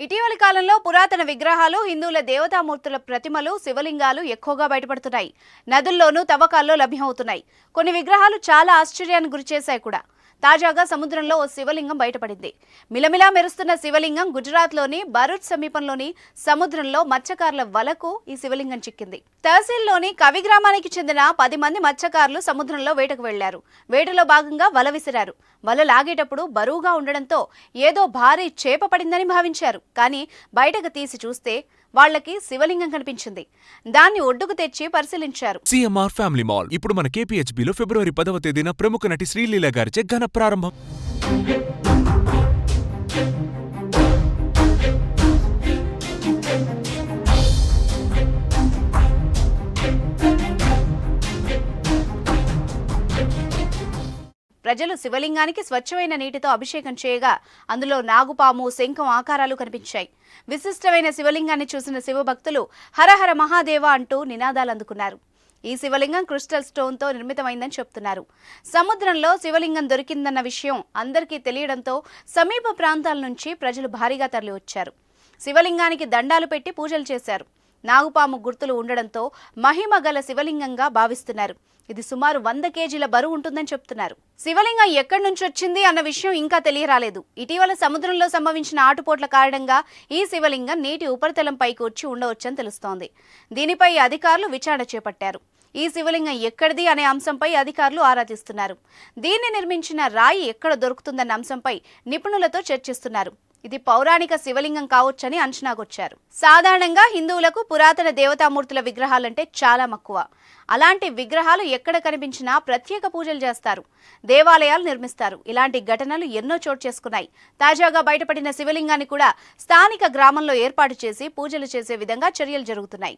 ఇటీవలి కాలంలో పురాతన విగ్రహాలు, హిందువుల దేవతామూర్తుల ప్రతిమలు, శివలింగాలు ఎక్కువగా బయటపడుతున్నాయి. నదుల్లోనూ తవ్వకాల్లో లభ్యమవుతున్నాయి. కొన్ని విగ్రహాలు చాలా ఆశ్చర్యానికి గురిచేశాయి కూడా. తాజాగా సముద్రంలో ఓ శివలింగం బయటపడింది. మిలమిలా మెరుస్తున్న శివలింగం గుజరాత్లోని భరూచ్ సమీపంలోని సముద్రంలో మత్స్యకారుల వలకు ఈ శివలింగం చిక్కింది. తహసీల్లోని కవి గ్రామానికి చెందిన 10 మంది మత్స్యకారులు సముద్రంలో వేటకు వెళ్లారు. వేటలో భాగంగా వల విసిరారు. వల లాగేటప్పుడు బరువుగా ఉండడంతో ఏదో భారీ చేప పడిందని భావించారు. కానీ బయటకు తీసి చూస్తే వాళ్లకి శివలింగం కనిపించింది. దాన్ని ఒడ్డుకు తెచ్చి పరిశీలించారు. సిఎంఆర్ ఫ్యామిలీ మాల్ ఇప్పుడు మన KPHBలో ఫిబ్రవరి 10వ తేదీన ప్రముఖ నటి శ్రీలీల గారిచే ఘన ప్రారంభం. ప్రజలు శివలింగానికి స్వచ్ఛమైన నీటితో అభిషేకం చేయగా అందులో నాగుపాము, శంఖం ఆకారాలు కనిపించాయి. విశిష్టమైన శివలింగాన్ని చూసిన శివభక్తులు హరహర మహాదేవ అంటూ నినాదాలు అందుకున్నారు. ఈ శివలింగం క్రిస్టల్ స్టోన్తో నిర్మితమైందని చెప్తున్నారు. సముద్రంలో శివలింగం దొరికిందన్న విషయం అందరికీ తెలియడంతో సమీప ప్రాంతాల నుంచి ప్రజలు భారీగా తరలివచ్చారు. శివలింగానికి దండాలు పెట్టి పూజలు చేశారు. నాగుపాము గుర్తులు ఉండడంతో మహిమ గల శివలింగంగా భావిస్తున్నారు. ఇది సుమారు 100 కేజీల బరువు ఉంటుందని చెప్తున్నారు. శివలింగం ఎక్కడి నుంచి వచ్చింది అన్న విషయం ఇంకా తెలియరాలేదు. ఇటీవల సముద్రంలో సంభవించిన ఆటుపోట్ల కారణంగా ఈ శివలింగం నీటి ఉపరితలం పైకి వచ్చి ఉండవచ్చని తెలుస్తోంది. దీనిపై అధికారులు విచారణ చేపట్టారు. ఈ శివలింగం ఎక్కడిది అనే అంశంపై అధికారులు ఆరా తీస్తున్నారు. దీన్ని నిర్మించిన రాయి ఎక్కడ దొరుకుతుందన్న అంశంపై నిపుణులతో చర్చిస్తున్నారు. ఇది పౌరాణిక శివలింగం కావచ్చని అంచనాకొచ్చారు. సాధారణంగా హిందువులకు పురాతన దేవతామూర్తుల విగ్రహాలంటే చాలా మక్కువ. అలాంటి విగ్రహాలు ఎక్కడ కనిపించినా ప్రత్యేక పూజలు చేస్తారు, దేవాలయాలు నిర్మిస్తారు. ఇలాంటి ఘటనలు ఎన్నో చోటు చేసుకున్నాయి. తాజాగా బయటపడిన శివలింగాన్ని కూడా స్థానిక గ్రామంలో ఏర్పాటు చేసి పూజలు చేసే విధంగా చర్యలు జరుగుతున్నాయి.